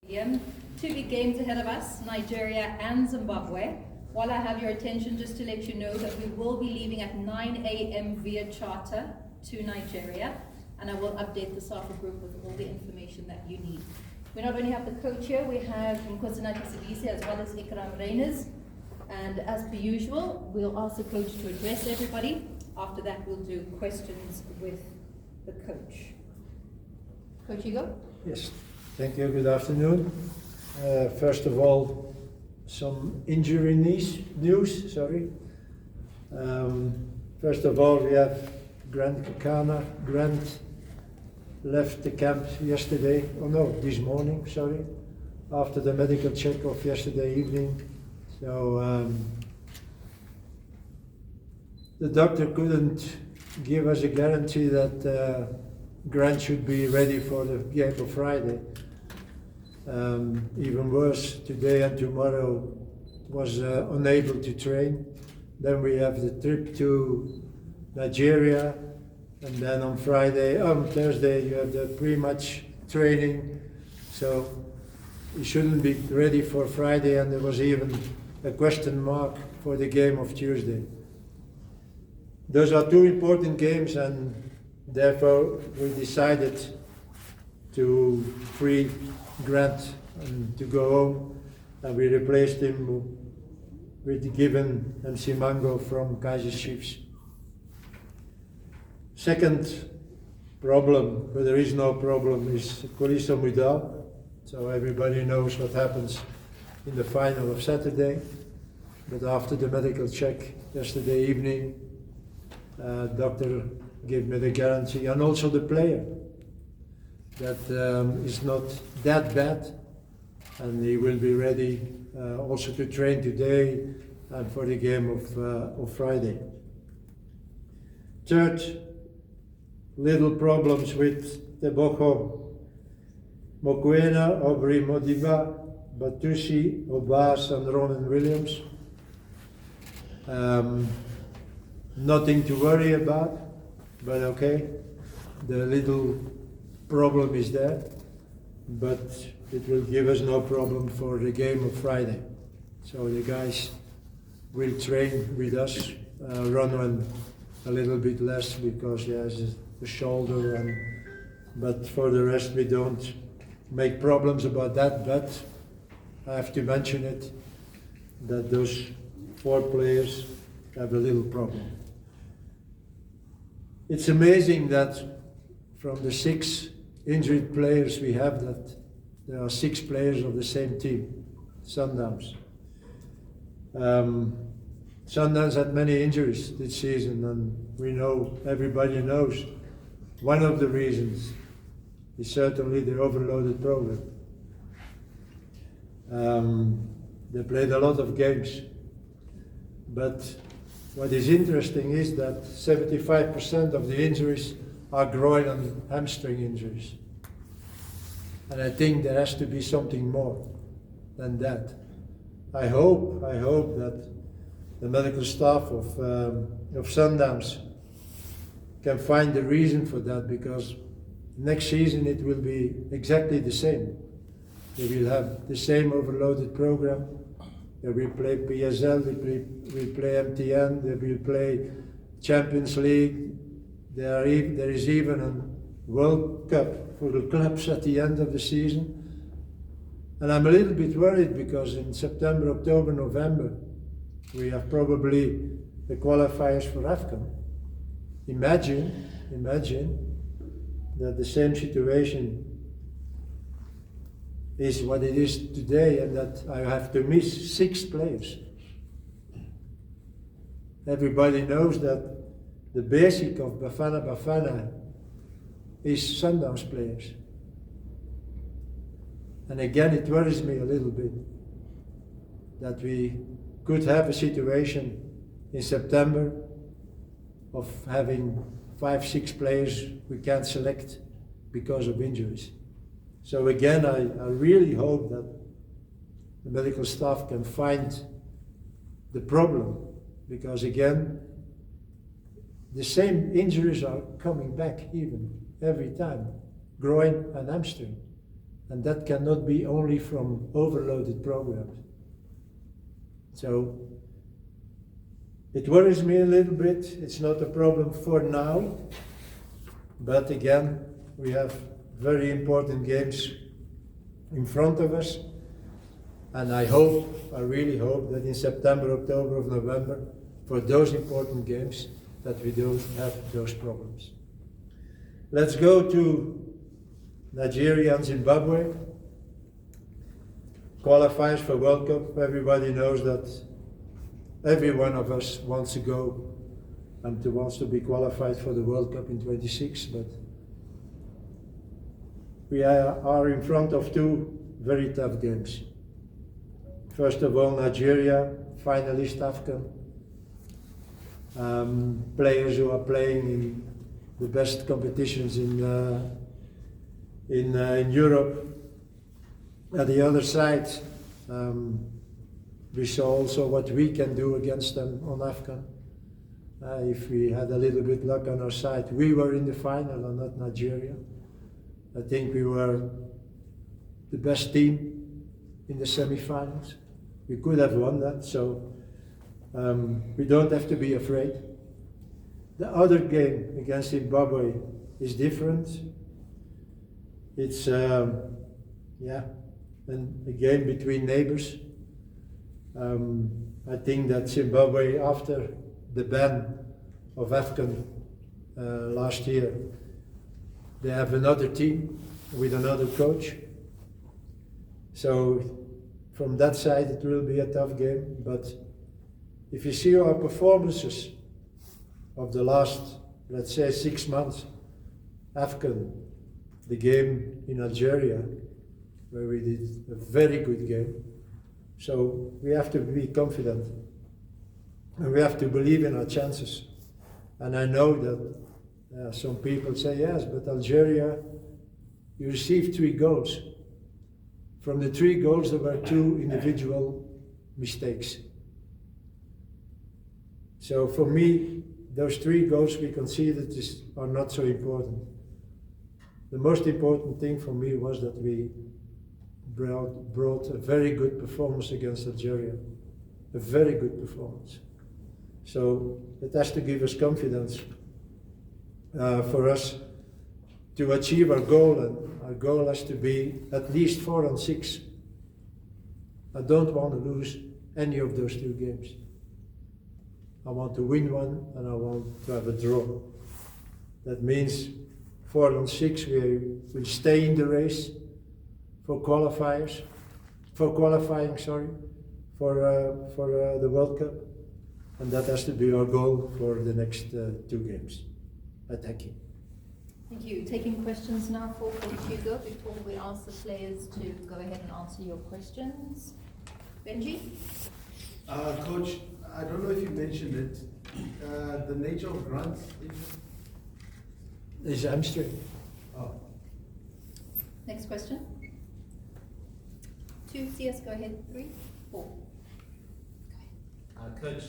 Two big games ahead of us, Nigeria and Zimbabwe. While I have your attention, just to let you know that we will be leaving at 9 a.m. via charter to Nigeria, and I will update the SAFA group with all the information that you need. We not only have the coach here, we have Nkosinati Sidise as well as Ikram Reyners, and as per usual, we'll ask the coach to address everybody. After that, we'll do questions with the coach. Coach, you go. Yes, thank you. Good afternoon. First of all, some injury news. First of all, we have Grant Kakana. Grant left the camp this morning, after the medical check-off yesterday evening. So the doctor couldn't give us a guarantee that Grant should be ready for the game of Friday. Even worse, today and tomorrow was unable to train. Then we have the trip to Nigeria, and then on Thursday you have the pre-match training. So he shouldn't be ready for Friday, and there was even a question mark for the game of Tuesday. Those are two important games, and therefore we decided to free Grant and to go home, and we replaced him with Given and Simango from Kaiser Chiefs. Second problem, but there is no problem, is Koliso Mudal. So everybody knows what happens in the final of Saturday. But after the medical check yesterday evening, doctor gave me the guarantee, and also the player, that is not that bad, and he will be ready also to train today and for the game of Friday. Third, little problems with the Boko. Mokoena, Aubrey Modiba, Batusi, Obas and Ronan Williams. Nothing to worry about, but okay, the little problem is there, but it will give us no problem for the game of Friday. So the guys will train with us, run a little bit less because he has a shoulder, but for the rest we don't make problems about that. But I have to mention it, that those 4 players have a little problem. It's amazing that from the 6 injured players we have, that there are 6 players of the same team, Sundowns. Sundowns had many injuries this season, and everybody knows one of the reasons is certainly the overloaded program. They played a lot of games, but what is interesting is that 75% of the injuries are groin and hamstring injuries. And I think there has to be something more than that. I hope that the medical staff of Sundowns can find the reason for that, because next season it will be exactly the same. They will have the same overloaded program. They will play PSL, they will play MTN, they will play Champions League. There is even a World Cup for the clubs at the end of the season. And I'm a little bit worried because in September, October, November, we have probably the qualifiers for AFCON. Imagine that the same situation is what it is today, and that I have to miss 6 players. Everybody knows that the basic of Bafana Bafana is Sundowns players. And again, it worries me a little bit that we could have a situation in September of having 5-6 players we can't select because of injuries. So again, I really hope that the medical staff can find the problem, because again, the same injuries are coming back even every time, groin and hamstring. And that cannot be only from overloaded programs. So it worries me a little bit. It's not a problem for now, but again, we have very important games in front of us, and I really hope that in September, October, or November, for those important games, that we don't have those problems. Let's go to Nigeria and Zimbabwe. Qualifiers for World Cup. Everybody knows that every one of us wants to go and wants to be qualified for the World Cup in 26, but we are in front of two very tough games. First of all, Nigeria, finalist AFCON. Players who are playing in the best competitions in Europe. At the other side, we saw also what we can do against them on AFCON. If we had a little bit luck on our side, we were in the final and not Nigeria. I think we were the best team in the semi-finals. We could have won that, so we don't have to be afraid. The other game against Zimbabwe is different. It's a game between neighbors. I think that Zimbabwe, after the ban of AFCON last year, they have another team with another coach. So from that side it will be a tough game, but if you see our performances of the last, let's say, 6 months, AFCON, the game in Algeria, where we did a very good game. So we have to be confident and we have to believe in our chances. And I know that some people say, yes, but Algeria, you received 3 goals. From the 3 goals, there were 2 individual mistakes. So for me, those 3 goals we conceded are not so important. The most important thing for me was that we brought a very good performance against Algeria. A very good performance. So it has to give us confidence for us to achieve our goal, and our goal has to be at least 4-6. I don't want to lose any of those 2 games. I want to win one and I want to have a draw. That means 4-6 we will stay in the race for qualifying, for the World Cup, and that has to be our goal for the next 2 games. Thank you. Thank you. Taking questions now for Hugo before we ask the players to go ahead and answer your questions. Benji? Coach, I don't know if you mentioned it, the nature of grants. Is hamstring. Oh. Next question. 2, CS, go ahead. 3, 4. Go ahead. Coach,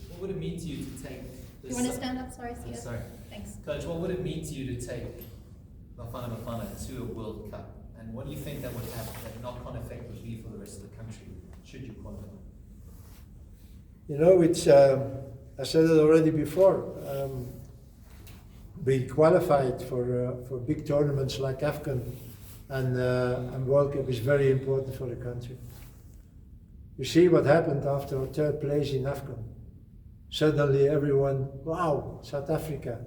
what would it mean to you to take this? You want to stand up? Sorry, CS. Sorry. Thanks. Coach, what would it mean to you to take Bafana Bafana to a World Cup? And what do you think that would have, that knock-on effect would be for the rest of the country, should you qualify? You know, it's, I said it already before, being qualified for big tournaments like AFCON and World Cup is very important for the country. You see what happened after our 3rd place in AFCON. Suddenly everyone, wow, South Africa.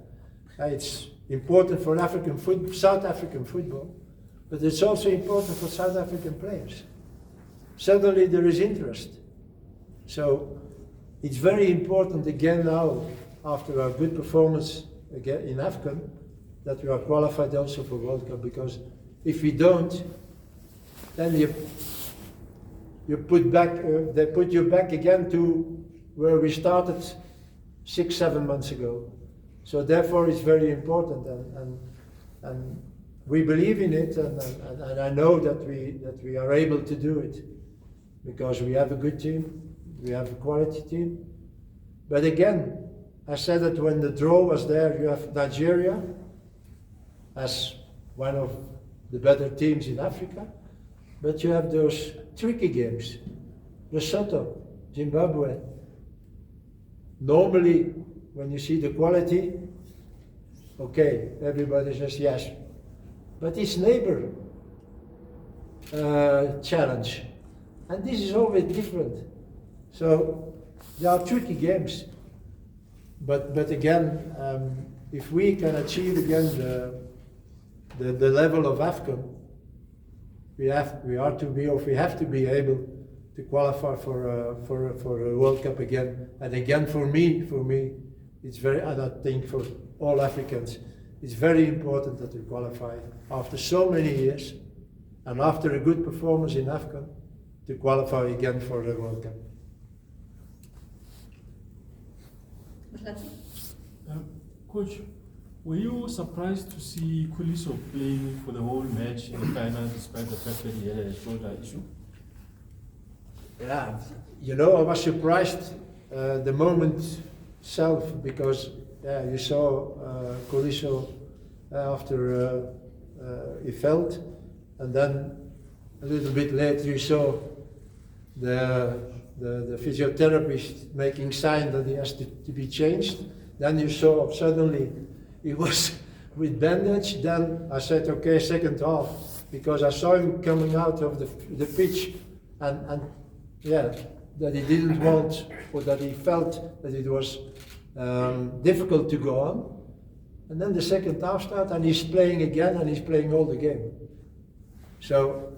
It's important for South African football, but it's also important for South African players. Suddenly there is interest. So it's very important again now, after our good performance again in AFCON, that we are qualified also for World Cup, because if we don't, then they put you back again to where we started 6-7 months ago. So therefore it's very important, and we believe in it, and I know that we are able to do it, because we have a good team, we have a quality team. But again, I said that when the draw was there, you have Nigeria as one of the better teams in Africa, But you have those tricky games. Lesotho, Zimbabwe. Normally, when you see the quality, okay, everybody says yes. But it's neighbor challenge. And this is always different. So there are tricky games. But again, if we can achieve again the level of AFCON, we have to be able to qualify for a World Cup again. And again, for me, it's very, and I think for all Africans, it's very important that we qualify after so many years and after a good performance in AFCON to qualify again for the World Cup. Coach, were you surprised to see Kuliso playing for the whole match in the final despite the fact that he had a shoulder issue? Yeah, you know, I was surprised the moment itself because you saw Kuliso after he felt, and then a little bit later you saw the physiotherapist making sign that he has to be changed. Then you saw suddenly he was with bandage. Then I said, okay, second half, because I saw him coming out of the pitch and yeah, that he didn't want, or that he felt that it was difficult to go on. And then the second half started and he's playing again and he's playing all the game. So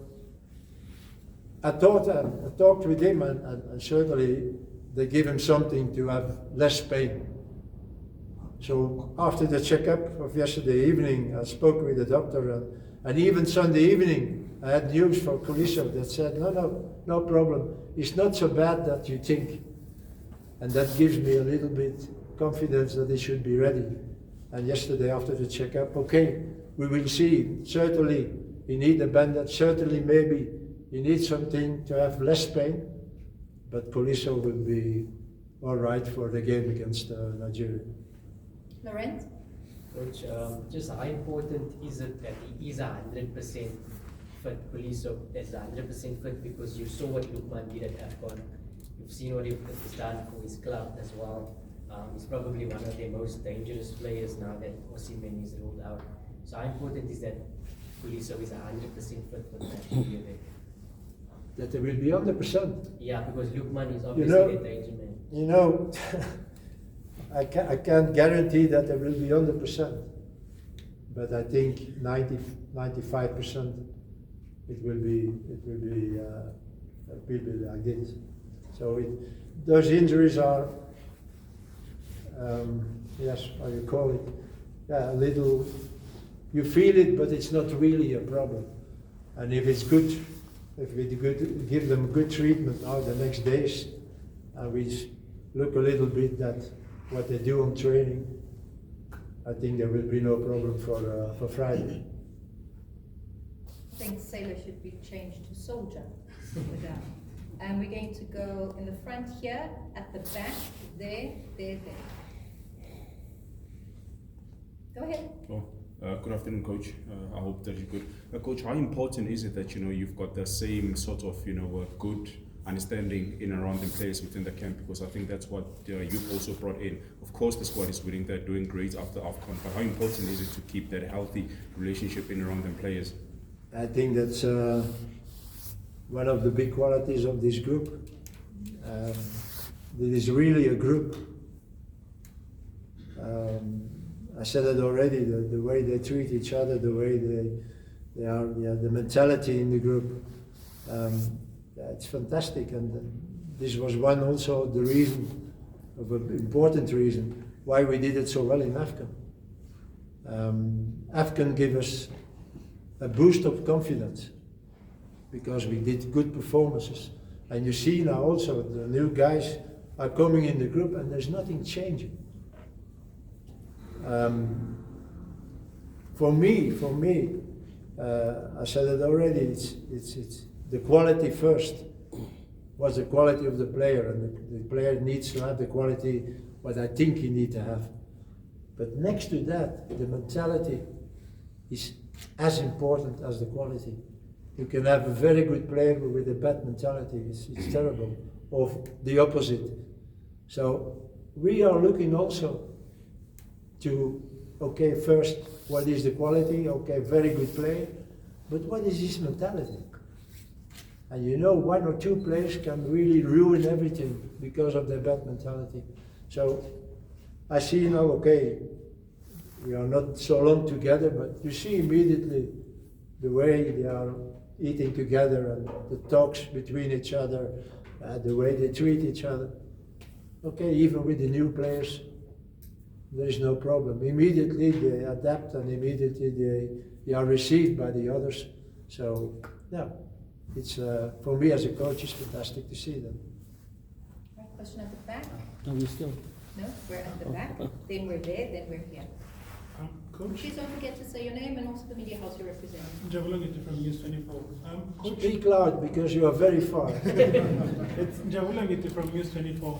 I talked with him and certainly they give him something to have less pain. So after the checkup of yesterday evening, I spoke with the doctor and even Sunday evening I had news from Kuliso that said, no problem. It's not so bad that you think. And that gives me a little bit confidence that he should be ready. And yesterday after the checkup, okay, we will see. Certainly he needs a bandage, certainly maybe he needs something to have less pain, but Kuliso will be all right for the game against Nigeria. Laurent? Coach, just how important is it that he is 100% fit, Kuliso is 100% fit, because you saw what Lukman did at AFCON, you've seen what he's done for his club as well. He's probably one of their most dangerous players now that Osimhen is ruled out. So how important is that Kuliso is 100% fit for the match to be there? That they will be 100%. Yeah, because Lukman is obviously a danger man. You know, I can't guarantee that they will be 100%, but I think 95% it will be like this. So those injuries are, yes, how you call it, yeah, a little, you feel it, but it's not really a problem. And if it's good, if we give them good treatment now the next days, and we look a little bit at what they do on training, I think there will be no problem for Friday. I think sailor should be changed to soldier. And we're going to go in the front here, at the back, there. Go ahead. Oh, good afternoon, Coach. I hope that you're good. Coach, how important is it that you've got the same sort of good understanding in and around the players within the camp? Because I think that's what you've also brought in. Of course, the squad is winning; they're doing great after AFCON. But how important is it to keep that healthy relationship in and around the players? I think that's one of the big qualities of this group. It is really a group. I said it already, the way they treat each other, the way they are, the mentality in the group. It's fantastic, and this was one also the reason, of an important reason, why we did it so well in AFCON. AFCON gave us a boost of confidence because we did good performances. And you see now also the new guys are coming in the group and there's nothing changing. For me, I said it already, it's the quality first. What's the quality of the player, and the player needs to have the quality what I think he needs to have. But next to that, the mentality is as important as the quality. You can have a very good player with a bad mentality. It's terrible. Or the opposite. So we are looking also to, okay, first, what is the quality? Okay, very good player. But what is his mentality? And you know, one or two players can really ruin everything because of their bad mentality. So I see now, okay, we are not so long together, but you see immediately the way they are eating together and the talks between each other, the way they treat each other. Okay, even with the new players, there is no problem. Immediately they adapt and immediately they are received by the others. So, yeah, it's for me as a coach, it's fantastic to see them. Right, question at the back? No, we still. No, we're at the back, then we're there, then we're here. Coach, Please don't forget to say your name and also the media house you're representing. Njabulangiti from News 24. Coach, Speak loud because you are very far. it's Njabulangiti from News 24.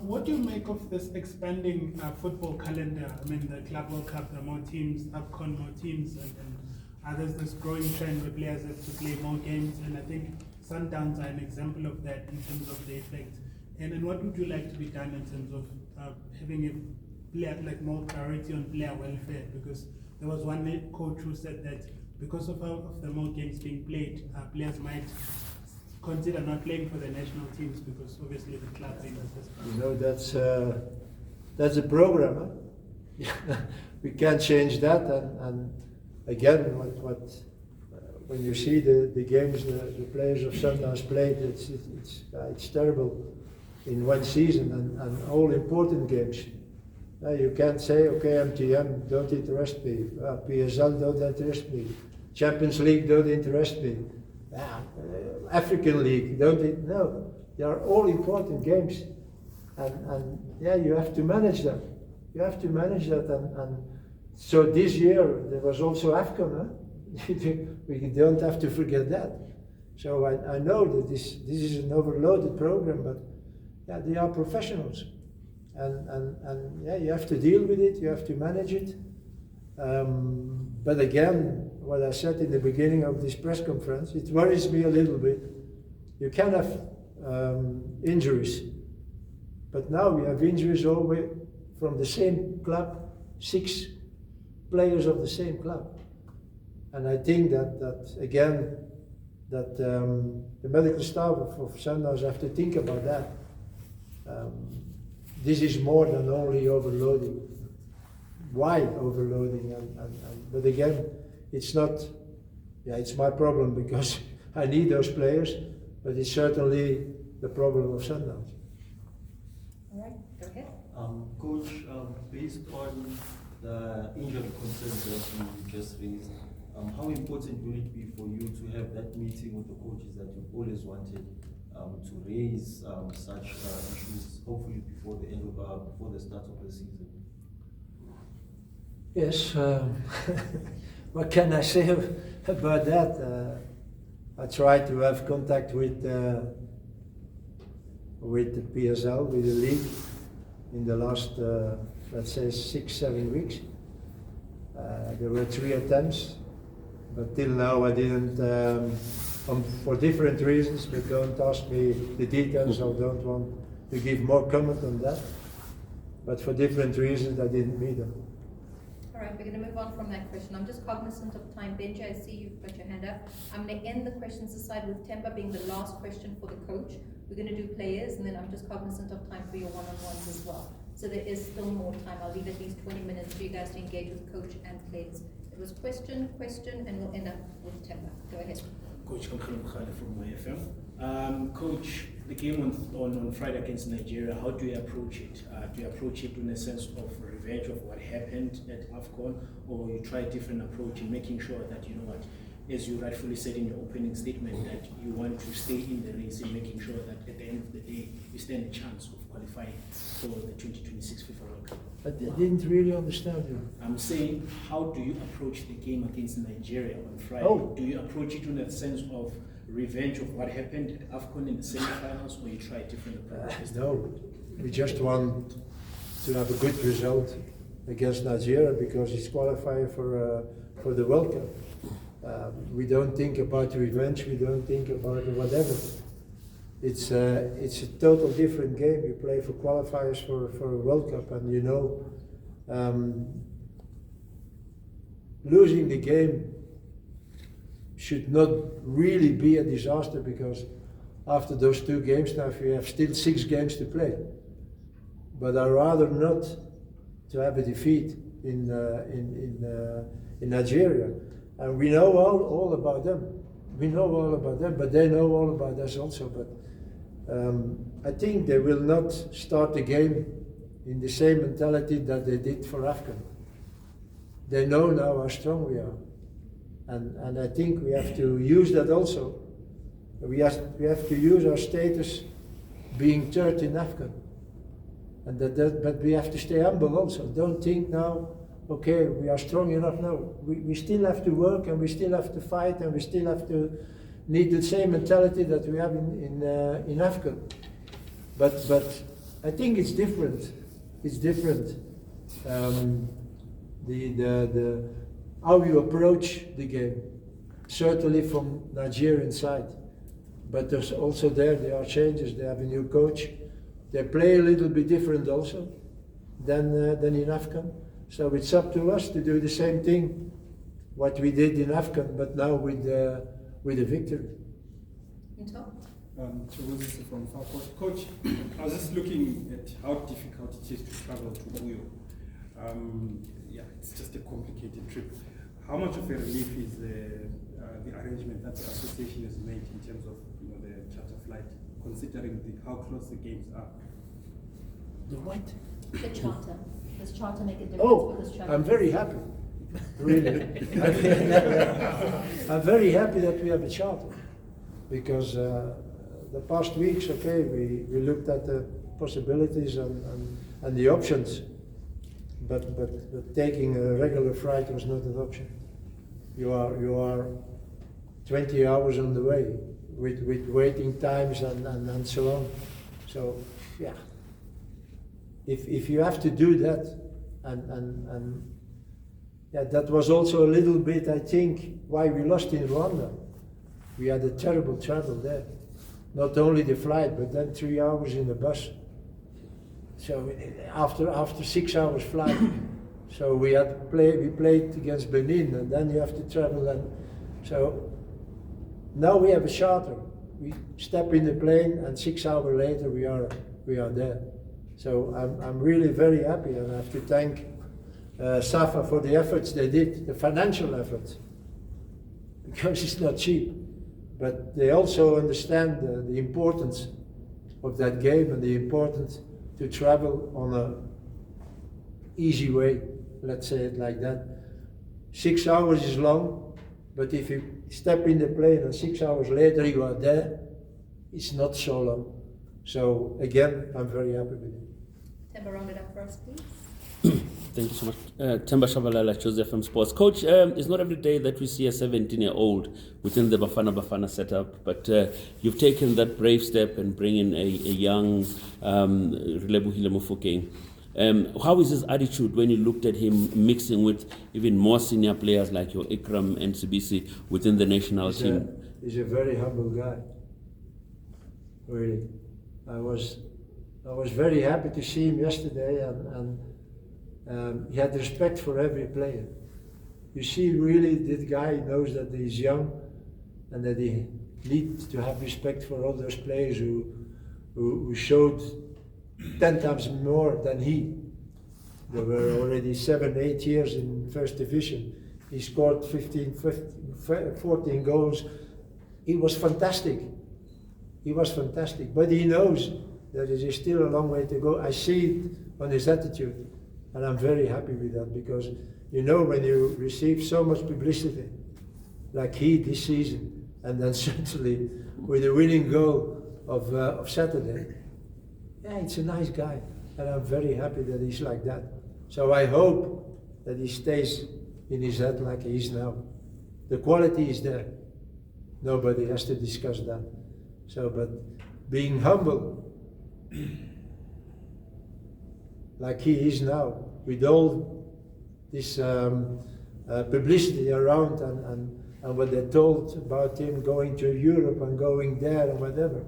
What do you make of this expanding football calendar? I mean, the Club World Cup, there are more teams, AFCON, more teams, and there's this growing trend where players have to play more games, and I think Sundowns are an example of that in terms of the effect. And what would you like to be done in terms of having a player, like more priority on player welfare? Because there was one coach who said that because of the more games being played, players might consider not playing for the national teams because obviously the club being the You know, that's a program. Huh? We can't change that. And again, when you see the games the players of Sundowns played, it's terrible in one season and all important games. You can't say, okay, MTM don't interest me, PSL don't interest me, Champions League don't interest me, African League don't. No, they are all important games, and yeah, you have to manage them. You have to manage that, and so this year there was also AFCON. Huh? We don't have to forget that. So I know that this is an overloaded program, but yeah, they are professionals. And yeah, you have to deal with it, you have to manage it. But again, what I said in the beginning of this press conference, it worries me a little bit. You can have injuries, but now we have injuries all the way from the same club, 6 players of the same club. And I think that again, the medical staff of Sundowns have to think about that. This is more than only overloading. Why overloading? But again, it's not, yeah, it's my problem because I need those players, but it's certainly the problem of Sundowns. All right, go ahead. Coach, based on the injury concerns that you just raised, how important will it be for you to have that meeting with the coaches that you've always wanted to raise such issues, hopefully before the end of before the start of the season? Yes, what can I say about that? I tried to have contact with the PSL, with the league, in the last, let's say, 6-7 weeks. There were 3 attempts, but till now I didn't, for different reasons, but don't ask me the details, or don't want to give more comment on that. But for different reasons, I didn't meet them. All right, we're going to move on from that question. I'm just cognizant of time. Benji, I see you've got your hand up. I'm going to end the questions aside with Temba being the last question for the coach. We're going to do players, and then I'm just cognizant of time for your one-on-ones as well. So there is still more time. I'll leave at least 20 minutes for you guys to engage with coach and players. It was question, and we'll end up with Temba. Go ahead. Coach Kamkhalim Khale from YFM. Coach, the game on Friday against Nigeria, how do you approach it? Do you approach it in a sense of revenge of what happened at AFCON, or you try a different approach in making sure that, you know what, as you rightfully said in your opening statement, that you want to stay in the race and making sure that at the end of the day, you stand a chance of qualifying for the 2026 FIFA World Cup? I didn't really understand you. I'm saying, how do you approach the game against Nigeria on Friday? Oh. Do you approach it in a sense of revenge of what happened at AFCON in the semi-finals, or you try a different approach? No, we just want to have a good result against Nigeria because it's qualified for the World Cup. We don't think about revenge, we don't think about whatever. It's a total different game. You play for qualifiers for a World Cup, and you know, losing the game should not really be a disaster, because after those 2 games now we have still 6 games to play. But I'd rather not to have a defeat in Nigeria. And we know all about them. We know all about them, but they know all about us also. But I think they will not start the game in the same mentality that they did for Afghan. They know now how strong we are. And I think we have to use that also. We have to use our status being third in Afghan. And but we have to stay humble also. Don't think now, okay, we are strong enough. No, we still have to work, and we still have to fight, and we still have to need the same mentality that we have in Afghan. But I think it's different. It's different. The how you approach the game, certainly from Nigerian side. But there's also there are changes. They have a new coach. They play a little bit different also than in Afghan. So it's up to us to do the same thing what we did in Afghan, but now with a victory. So this is from Falcourt. Coach, I was just looking at how difficult it is to travel to Uyo. Yeah, it's just a complicated trip. How much of a relief is the arrangement that the association has made in terms of the charter flight, considering how close the games are? The what? The charter. Does charter make a difference? Oh, with this travel? I'm very happy. Really. I'm very happy that we have a charter, because the past weeks, okay, we looked at the possibilities and the options, but taking a regular flight was not an option. You are 20 hours on the way with waiting times and so on. So yeah, if you have to do that, and yeah, that was also a little bit, I think, why we lost in Rwanda. We had a terrible travel there. Not only the flight, but then 3 hours in the bus. So after 6 hours flight, so we played against Benin, and then you have to travel. And so now we have a charter. We step in the plane, and 6 hours later we are there. So I'm really very happy, and I have to thank SAFA for the efforts they did, the financial efforts, because it's not cheap. But they also understand the importance of that game and the importance to travel on a easy way, let's say it like that. 6 hours is long, but if you step in the plane and 6 hours later you are there, it's not so long. So again, I'm very happy with it. Temba, round it up for us, please. Thank you so much. Temba Shabalala, Joseph from Sports. Coach, it's not every day that we see a 17-year-old within the Bafana Bafana setup, but you've taken that brave step and bringing a young Relebohile Mofokeng. How is his attitude when you looked at him mixing with even more senior players like your Ikram and Sibisi within the national team? He's a very humble guy, really. I was very happy to see him yesterday, and he had respect for every player. You see, really, this guy knows that he's young and that he needs to have respect for all those players who showed 10 times more than he. There were already 7-8 years in first division. He scored 14 goals. He was fantastic. He was fantastic, but he knows that there is still a long way to go. I see it on his attitude. And I'm very happy with that, because you know, when you receive so much publicity like he this season, and then certainly with the winning goal of Saturday, yeah, it's a nice guy, and I'm very happy that he's like that. So I hope that he stays in his head like he is now. The quality is there. Nobody has to discuss that. So, but being humble like he is now, with all this publicity around, and what they told about him going to Europe and going there and whatever.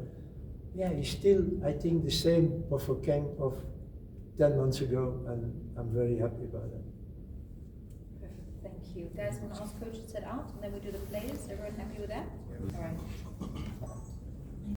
Yeah, he's still, I think, the same Bafokeng of 10 months ago, and I'm very happy about that. Perfect, thank you. Guys, I'm going to ask Coach to sit out, and then we do the players. Everyone happy with that? All right.